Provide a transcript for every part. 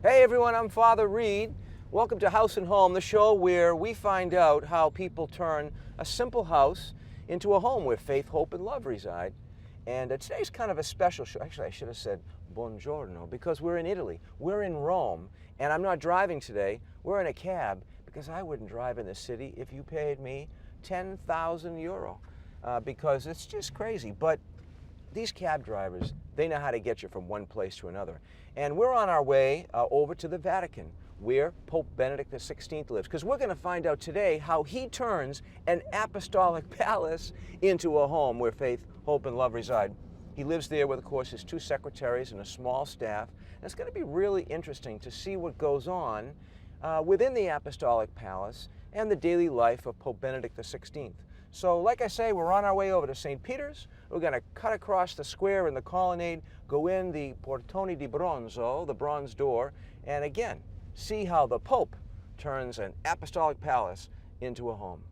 Hey everyone, I'm Father Reed. Welcome to House+Home, the show where we find out how people turn a simple house into a home where faith, hope, and love reside. And today's kind of a special show. Actually, I should have said buongiorno because we're in Italy. We're in Rome, and I'm not driving today. We're in a cab because I wouldn't drive in the city if you paid me 10,000 euro because it's just crazy. But these cab drivers, they know how to get you from one place to another. And we're on our way over to the Vatican, where Pope Benedict XVI lives, because we're going to find out today how he turns an apostolic palace into a home where faith, hope, and love reside. He lives there with, of course, his 2 secretaries and a small staff. And it's going to be really interesting to see what goes on within the apostolic palace and the daily life of Pope Benedict XVI. So, like I say, we're on our way over to St. Peter's. We're going to cut across the square in the colonnade, go in the Portone di Bronzo, the bronze door, and again, see how the Pope turns an apostolic palace into a home.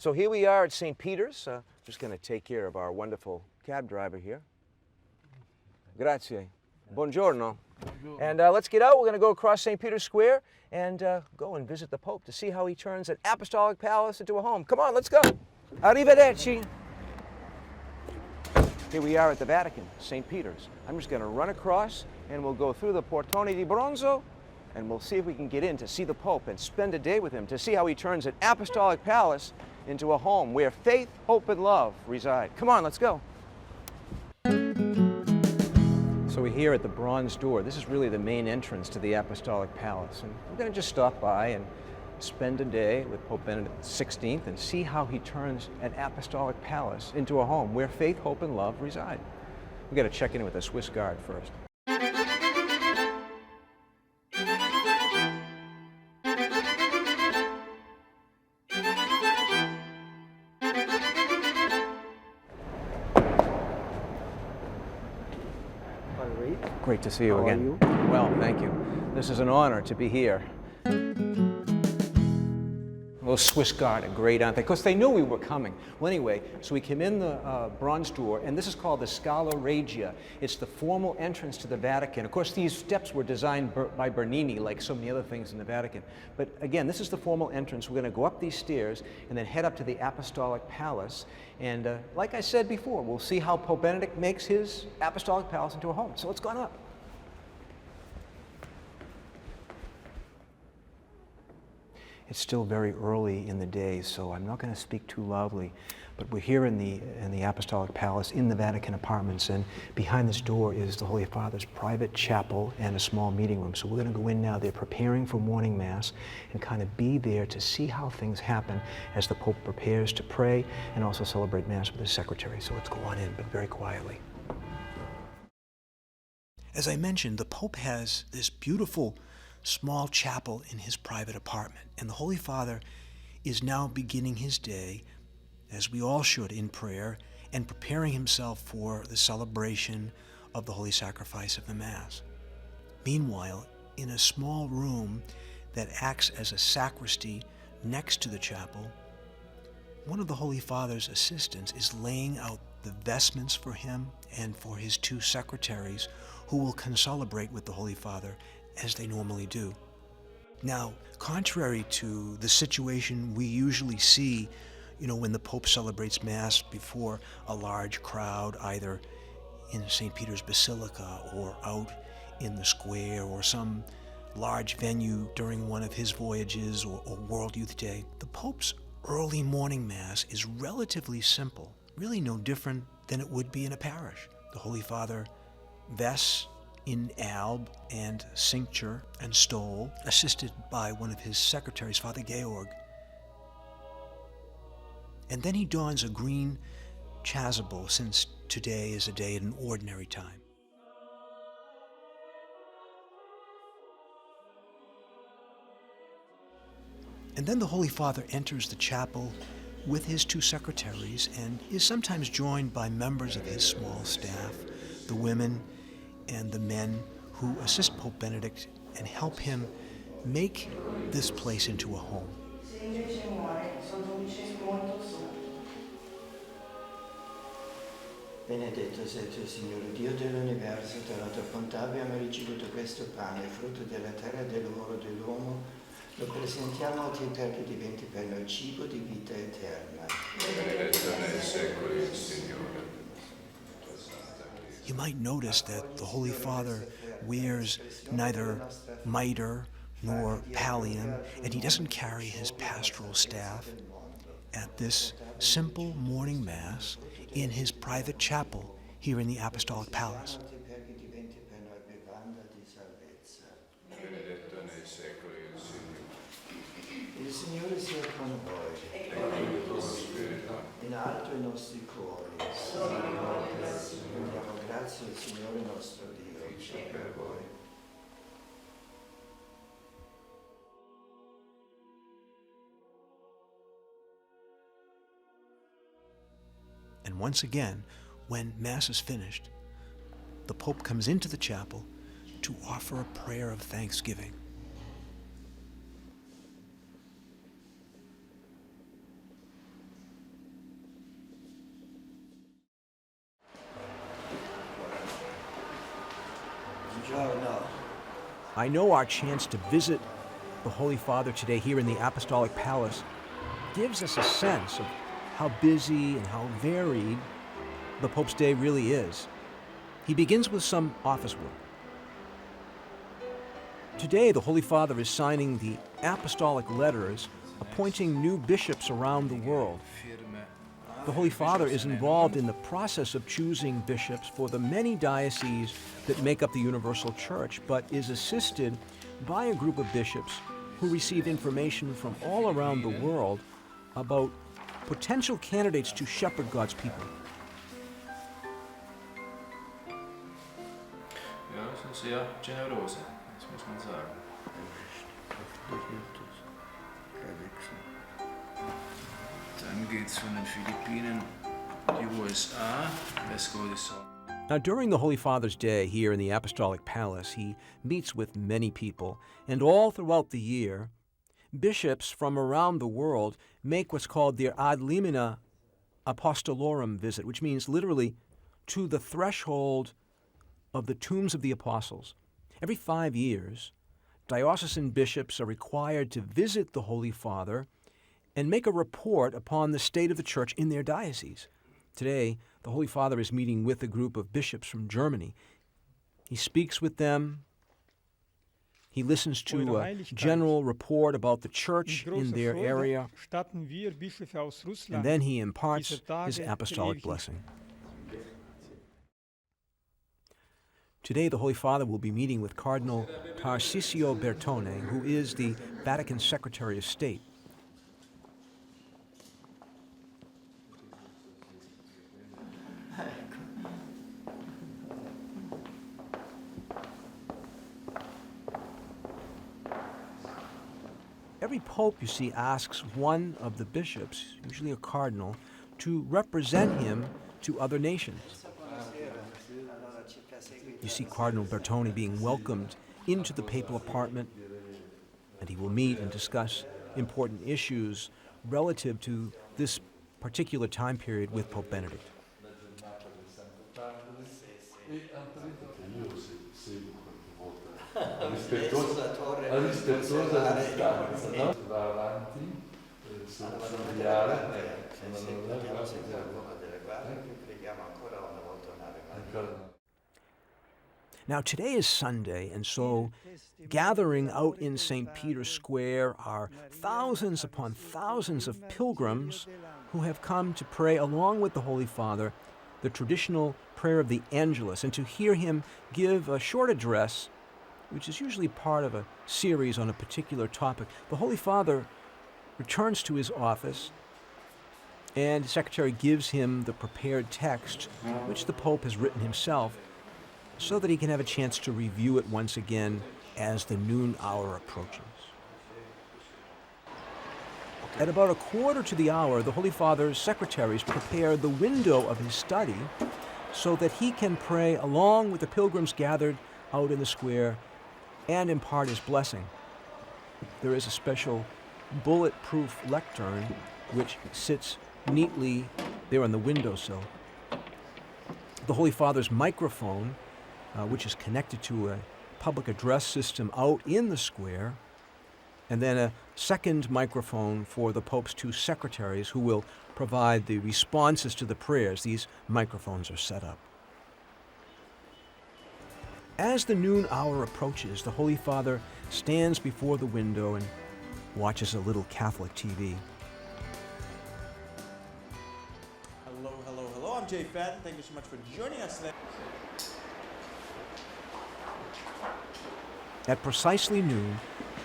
So here we are at St. Peter's. Just going to take care of our wonderful cab driver here. Grazie. Buongiorno. And let's get out. We're going to go across St. Peter's Square and go and visit the Pope to see how he turns an apostolic palace into a home. Come on, let's go. Arrivederci. Here we are at the Vatican, St. Peter's. I'm just going to run across and we'll go through the Portone di Bronzo and we'll see if we can get in to see the Pope and spend a day with him to see how he turns an apostolic palace into a home where faith, hope, and love reside. Come on, let's go. So we're here at the bronze door. This is really the main entrance to the apostolic palace. And we're going to just stop by and spend a day with Pope Benedict XVI and see how he turns an apostolic palace into a home where faith, hope, and love reside. We've got to check in with a Swiss guard first. Great to see you again. How are you? Well, thank you. This is an honor to be here. Well, Swiss Guard are great, aren't they? Because they knew we were coming. Well, anyway, so we came in the bronze door, and this is called the Scala Regia. It's the formal entrance to the Vatican. Of course, these steps were designed by Bernini, like so many other things in the Vatican. But again, this is the formal entrance. We're going to go up these stairs and then head up to the Apostolic Palace. And like I said before, we'll see how Pope Benedict makes his Apostolic Palace into a home. So let's go on up. It's still very early in the day, so I'm not going to speak too loudly. But we're here in the Apostolic Palace, in the Vatican apartments, and behind this door is the Holy Father's private chapel and a small meeting room. So we're going to go in now. They're preparing for morning Mass and kind of be there to see how things happen as the Pope prepares to pray and also celebrate Mass with his secretary. So let's go on in, but very quietly. As I mentioned, the Pope has this beautiful small chapel in his private apartment, and the Holy Father is now beginning his day, as we all should, in prayer and preparing himself for the celebration of the Holy Sacrifice of the Mass. Meanwhile, in a small room that acts as a sacristy next to the chapel, one of the Holy Father's assistants is laying out the vestments for him and for his 2 secretaries who will concelebrate with the Holy Father as they normally do. Now, contrary to the situation we usually see, when the Pope celebrates Mass before a large crowd, either in St. Peter's Basilica or out in the square or some large venue during one of his voyages or World Youth Day. The Pope's early morning Mass is relatively simple, really no different than it would be in a parish. The Holy Father vests in alb and cincture and stole, assisted by one of his secretaries, Father Georg. And then he dons a green chasuble, since today is a day at an ordinary time. And then the Holy Father enters the chapel with his two secretaries and is sometimes joined by members of his small staff, the women and the men who assist Pope Benedict and help him make this place into a home. Benedetto sei tu, Signore, Dio dell'universo, dalla tua bontà abbiamo ricevuto questo pane, frutto della terra e del lavoro dell'uomo. Lo presentiamo a te perché diventi per noi cibo di vita eterna. Benedetto nei secoli, Signore. You might notice that the Holy Father wears neither mitre nor pallium, and he doesn't carry his pastoral staff at this simple morning Mass in his private chapel here in the Apostolic Palace. Il Signore sia con voi. In alto i nostri cuori. Rendiamo grazie al Signore nostro Dio per voi. And once again, when Mass is finished, the Pope comes into the chapel to offer a prayer of thanksgiving. I know our chance to visit the Holy Father today here in the Apostolic Palace gives us a sense of how busy and how varied the Pope's day really is. He begins with some office work. Today, the Holy Father is signing the apostolic letters appointing new bishops around the world. The Holy Father is involved in the process of choosing bishops for the many dioceses that make up the Universal Church, but is assisted by a group of bishops who receive information from all around the world about potential candidates to shepherd God's people. Ja, sind sehr generöse, das muss man sagen. Dann geht's von den Philippinen, die USA, let's go this song. Now, during the Holy Father's Day here in the Apostolic Palace, he meets with many people, and all throughout the year, bishops from around the world make what's called their ad limina apostolorum visit, which means literally to the threshold of the tombs of the apostles. Every 5 years, diocesan bishops are required to visit the Holy Father and make a report upon the state of the Church in their diocese. Today, the Holy Father is meeting with a group of bishops from Germany. He speaks with them. He listens to a general report about the Church in their area, and then he imparts his apostolic blessing. Today, the Holy Father will be meeting with Cardinal Tarcisio Bertone, who is the Vatican Secretary of State. Every pope, you see, asks one of the bishops, usually a cardinal, to represent him to other nations. You see Cardinal Bertone being welcomed into the papal apartment, and he will meet and discuss important issues relative to this particular time period with Pope Benedict. Now, today is Sunday, and so gathering out in St. Peter's Square are thousands upon thousands of pilgrims who have come to pray along with the Holy Father the traditional prayer of the Angelus, and to hear him give a short address, which is usually part of a series on a particular topic. The Holy Father returns to his office, and the secretary gives him the prepared text, which the Pope has written himself, so that he can have a chance to review it once again as the noon hour approaches. At about 1:15, the Holy Father's secretaries prepare the window of his study so that he can pray along with the pilgrims gathered out in the square and impart his blessing. There is a special bulletproof lectern which sits neatly there on the windowsill. The Holy Father's microphone, which is connected to a public address system out in the square, and then a second microphone for the Pope's two secretaries who will provide the responses to the prayers. These microphones are set up. As the noon hour approaches, the Holy Father stands before the window and watches a little Catholic TV. Hello, hello, hello. I'm Jay Fadden. Thank you so much for joining us today. At precisely noon,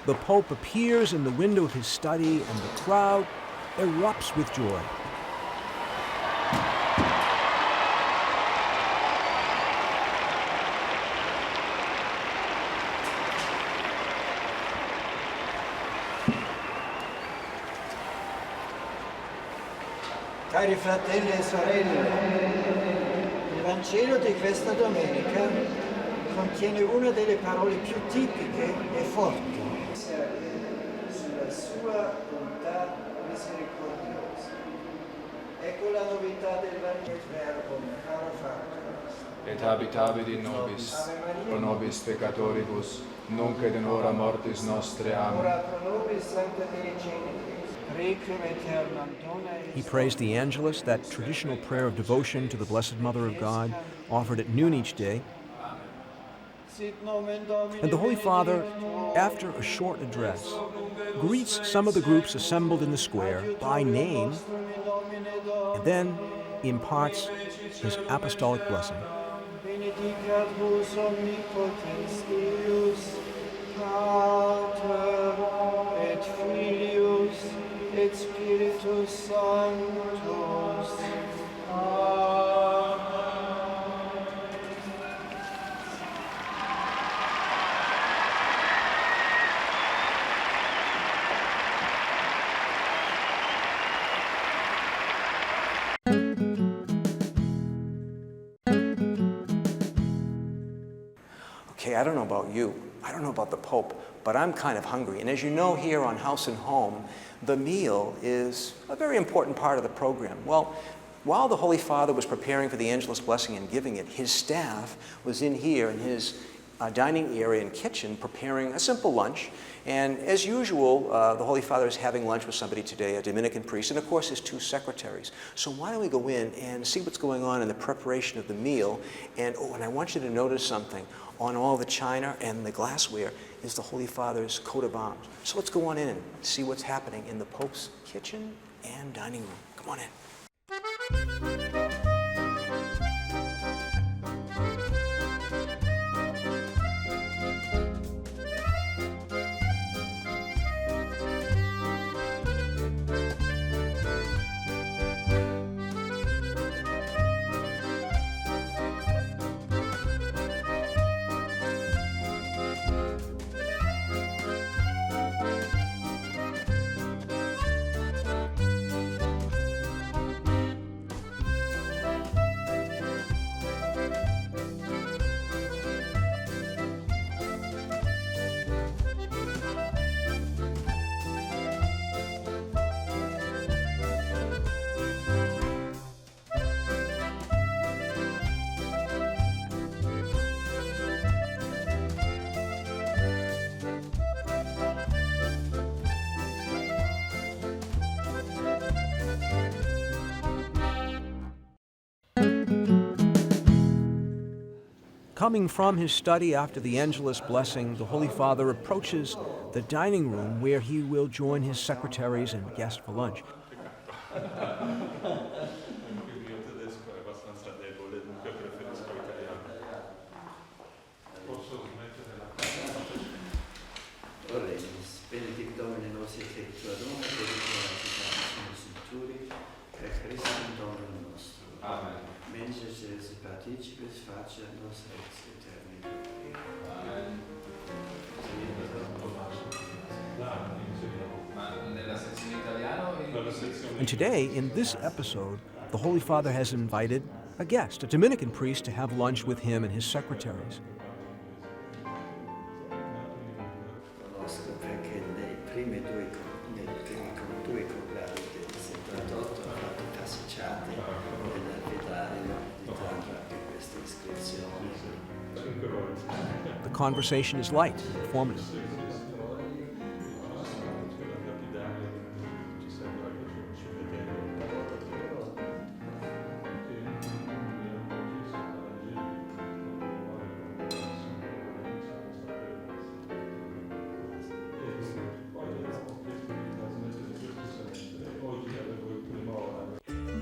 the Pope appears in the window of his study, and the crowd erupts with joy. Cari fratelli e sorelle, il Vangelo di questa domenica contiene una delle parole più tipiche e forti sulla sua bontà misericordiosa. Ecco la novità del Verbo, caro fratello. Et habitavit in nobis, pro nobis peccatoribus, nunc et in hora mortis nostre. Amen. Ora pro nobis Sancta Dei Genitrix, requiem aeternam dona eis. He prays the Angelus, that traditional prayer of devotion to the Blessed Mother of God, offered at noon each day. And the Holy Father, after a short address, greets some of the groups assembled in the square by name, and then imparts his apostolic blessing. Benedicat vos omnipotens Deus, Pater et Filius et Spiritus Sanctus. Amen. Okay, I don't know about you, I don't know about the Pope, but I'm kind of hungry. And as you know, here on House and Home, the meal is a very important part of the program. Well, while the Holy Father was preparing for the Angelus blessing and giving it, his staff was in here in his dining area and kitchen preparing a simple lunch. And as usual, the Holy Father is having lunch with somebody today, a Dominican priest, and of course his two secretaries. So why don't we go in and see what's going on in the preparation of the meal. And I want you to notice something. On all the china and the glassware is the Holy Father's coat of arms. So let's go on in and see what's happening in the Pope's kitchen and dining room. Come on in. Coming from his study after the Angelus blessing, the Holy Father approaches the dining room where he will join his secretaries and guests for lunch. And today, in this episode, the Holy Father has invited a guest, a Dominican priest, to have lunch with him and his secretaries. The conversation is light and informative.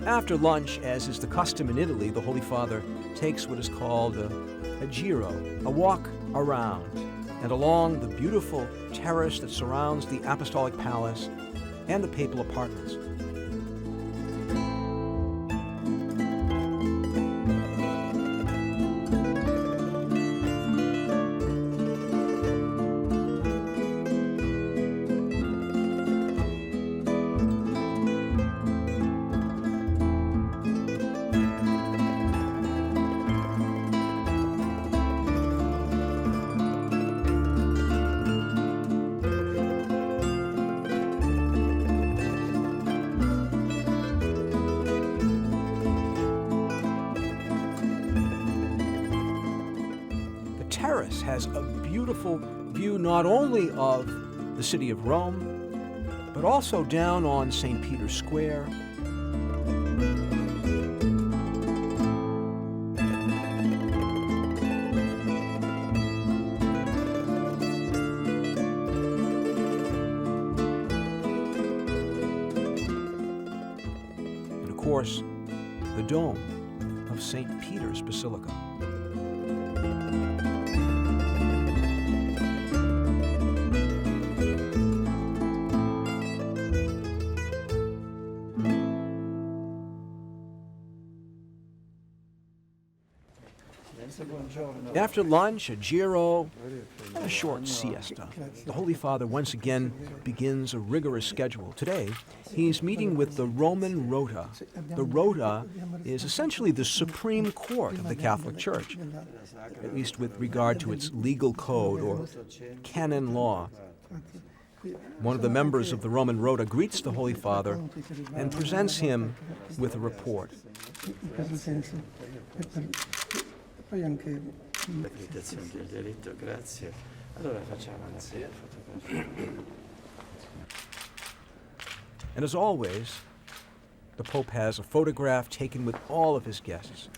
After lunch, as is the custom in Italy, the Holy Father takes what is called a giro, a walk around, and along the beautiful terrace that surrounds the Apostolic Palace and the papal apartments. Terrace has a beautiful view not only of the city of Rome, but also down on St. Peter's Square. And of course, the dome of St. Peter's Basilica. After lunch, a giro, and a short siesta, the Holy Father once again begins a rigorous schedule. Today, he's meeting with the Roman Rota. The Rota is essentially the Supreme Court of the Catholic Church, at least with regard to its legal code or canon law. One of the members of the Roman Rota greets the Holy Father and presents him with a report. And as always, the Pope has a photograph taken with all of his guests.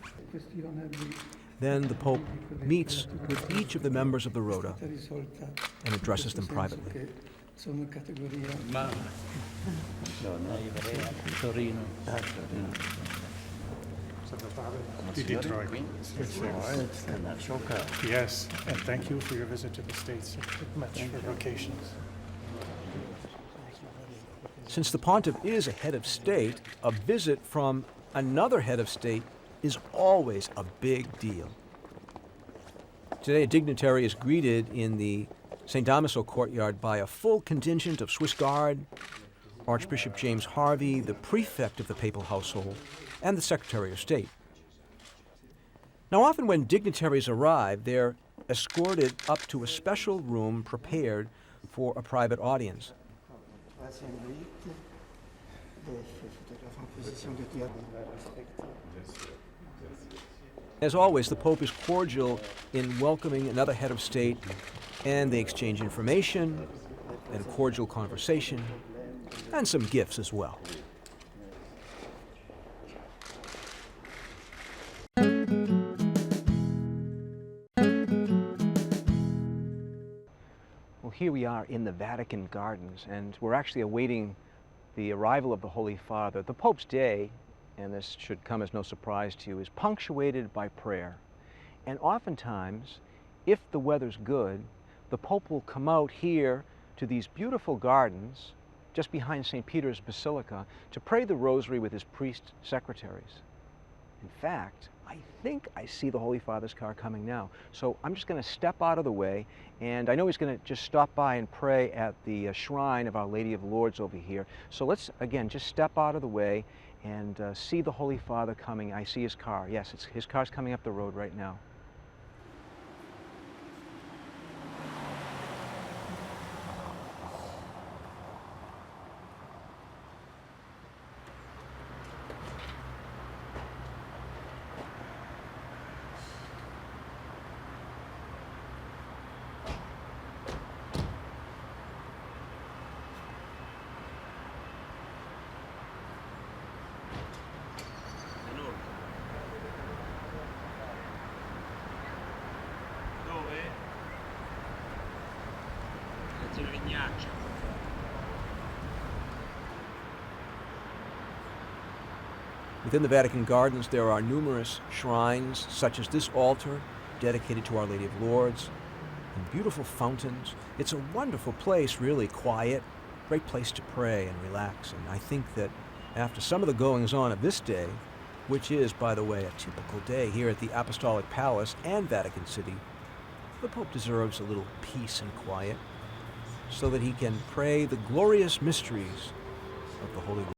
Then the Pope meets with each of the members of the Rota and addresses them privately. You did right. Yes, and thank you for your visit to the States. It matched your vocations. Since the pontiff is a head of state, a visit from another head of state is always a big deal. Today, a dignitary is greeted in the St. Damaso courtyard by a full contingent of Swiss Guard, Archbishop James Harvey, the prefect of the papal household, and the Secretary of State. Now, often when dignitaries arrive, they're escorted up to a special room prepared for a private audience. As always, the Pope is cordial in welcoming another head of state, and they exchange information and a cordial conversation, and some gifts as well. here we are in the Vatican Gardens, and we're actually awaiting the arrival of the Holy Father. The Pope's day, and this should come as no surprise to you, is punctuated by prayer. And oftentimes, if the weather's good, the Pope will come out here to these beautiful gardens just behind St. Peter's Basilica to pray the rosary with his priest secretaries. In fact, I think I see the Holy Father's car coming now. So I'm just going to step out of the way, and I know he's going to just stop by and pray at the shrine of Our Lady of Lourdes over here. So let's, again, just step out of the way and see the Holy Father coming. I see his car. Yes, his car's coming up the road right now. Within the Vatican Gardens, there are numerous shrines, such as this altar, dedicated to Our Lady of Lourdes, and beautiful fountains. It's a wonderful place, really quiet, great place to pray and relax. And I think that after some of the goings-on of this day, which is, by the way, a typical day here at the Apostolic Palace and Vatican City, the Pope deserves a little peace and quiet so that he can pray the glorious mysteries of the Holy Lord.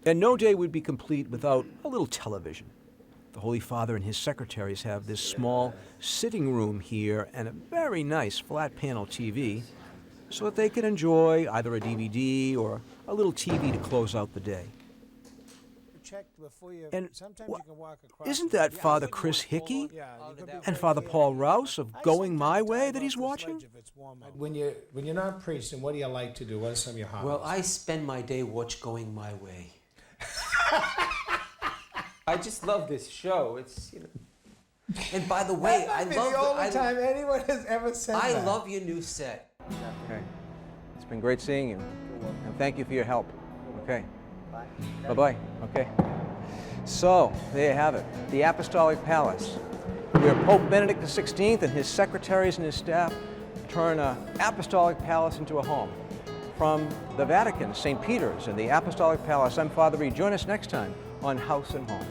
And no day would be complete without a little television. The Holy Father and his secretaries have this small sitting room here and a very nice flat panel TV so that they can enjoy either a DVD or a little TV to close out the day. And isn't that Father Chris Hickey and Father Paul Rouse of Going My Way that he's watching? When you're not preaching, what do you like to do? What are some of your hobbies? Well, I spend my day Going My Way. I just love this show. It's, you know. And by the way, that might be the only time anyone has ever said that. I love your new set. Okay. It's been great seeing you. And thank you for your help. Okay. Bye. Bye-bye. Okay. So, there you have it. The Apostolic Palace, where Pope Benedict XVI and his secretaries and his staff turn an Apostolic Palace into a home. From the Vatican, St. Peter's, and the Apostolic Palace, I'm Father Reed. Join us next time on House and Home.